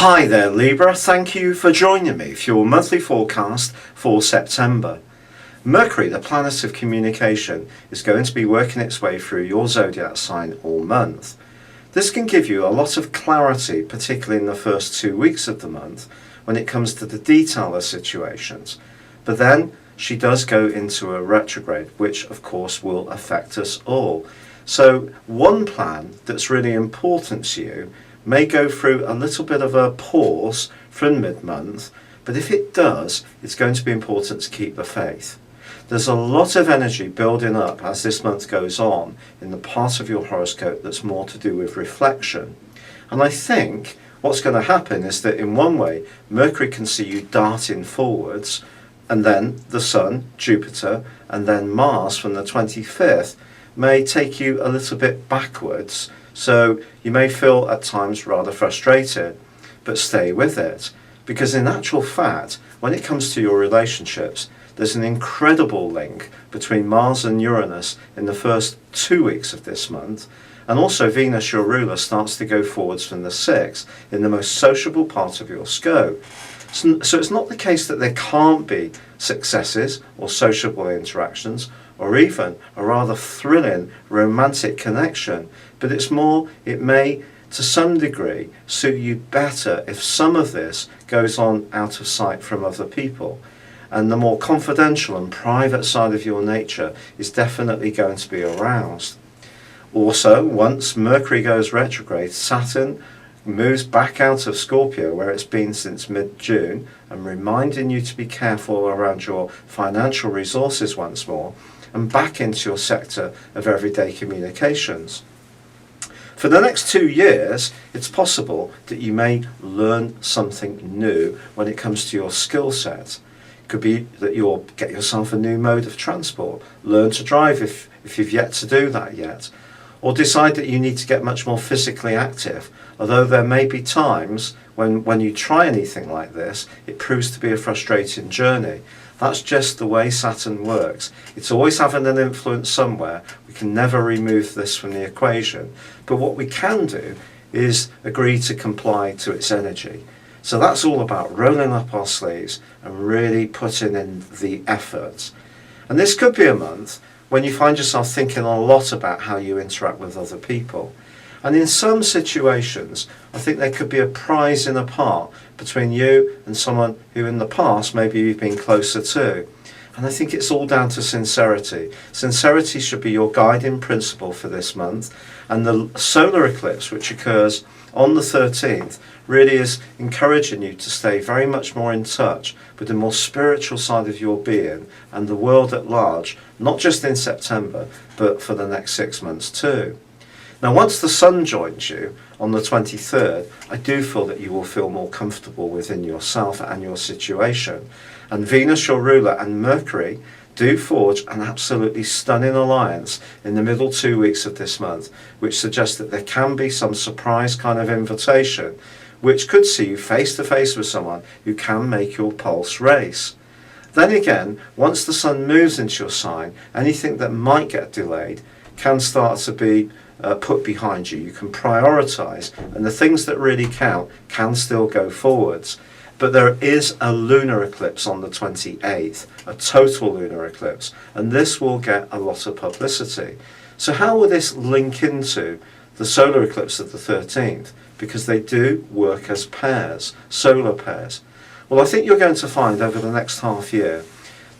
Hi there Libra, thank you for joining me for your monthly forecast for September. Mercury, the planet of communication, is going to be working its way through your zodiac sign all month. This can give you a lot of clarity, particularly in the first 2 weeks of the month, when it comes to the detail of situations. But then she does go into a retrograde, which of course will affect us all. So one plan that's really important to you may go through a little bit of a pause from mid-month, but if it does, it's going to be important to keep the faith. There's a lot of energy building up as this month goes on in the part of your horoscope that's more to do with reflection. And I think what's going to happen is that in one way, Mercury can see you darting forwards, and then the Sun, Jupiter, and then Mars from the 25th may take you a little bit backwards. So you may feel at times rather frustrated, but stay with it. Because in actual fact, when it comes to your relationships, there's an incredible link between Mars and Uranus in the first 2 weeks of this month. And also Venus, your ruler, starts to go forwards from the 6th in the most sociable part of your scope. So it's not the case that there can't be successes or sociable interactions, or even a rather thrilling romantic connection, but it's more, it may to some degree suit you better if some of this goes on out of sight from other people, and the more confidential and private side of your nature is definitely going to be aroused. Also, once Mercury goes retrograde, Saturn moves back out of Scorpio, where it's been since mid-June, and reminding you to be careful around your financial resources once more, and back into your sector of everyday communications. For the next 2 years, it's possible that you may learn something new when it comes to your skill set. It could be that you'll get yourself a new mode of transport, learn to drive if you've yet to do that yet, or decide that you need to get much more physically active, although there may be times when you try anything like this, it proves to be a frustrating journey. That's just the way Saturn works. It's always having an influence somewhere. We can never remove this from the equation. But what we can do is agree to comply to its energy. So that's all about rolling up our sleeves and really putting in the effort. And this could be a month when you find yourself thinking a lot about how you interact with other people. And in some situations, I think there could be a prizing apart between you and someone who in the past maybe you've been closer to. And I think it's all down to sincerity. Sincerity should be your guiding principle for this month. And the solar eclipse, which occurs on the 13th, really is encouraging you to stay very much more in touch with the more spiritual side of your being and the world at large, not just in September, but for the next 6 months too. Now, once the Sun joins you on the 23rd, I do feel that you will feel more comfortable within yourself and your situation. And Venus, your ruler, and Mercury do forge an absolutely stunning alliance in the middle 2 weeks of this month, which suggests that there can be some surprise kind of invitation, which could see you face to face with someone who can make your pulse race. Then again, once the Sun moves into your sign, anything that might get delayed can start to be put behind you. You can prioritize, and the things that really count can still go forwards. But there is a lunar eclipse on the 28th, a total lunar eclipse, and this will get a lot of publicity. So how will this link into the solar eclipse of the 13th? Because they do work as pairs, solar pairs. Well, I think you're going to find over the next half year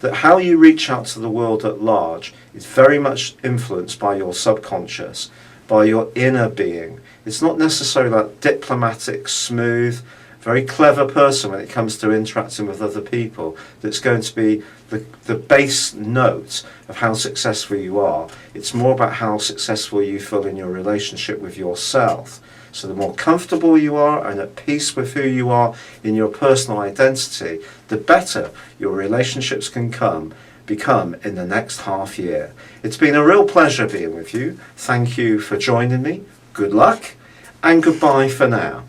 that how you reach out to the world at large is very much influenced by your subconscious, by your inner being. It's not necessarily that diplomatic, smooth, very clever person when it comes to interacting with other people that's going to be the base note of how successful you are. It's more about how successful you feel in your relationship with yourself. So the more comfortable you are and at peace with who you are in your personal identity, the better your relationships can become in the next half year. It's been a real pleasure being with you. Thank you for joining me. Good luck and goodbye for now.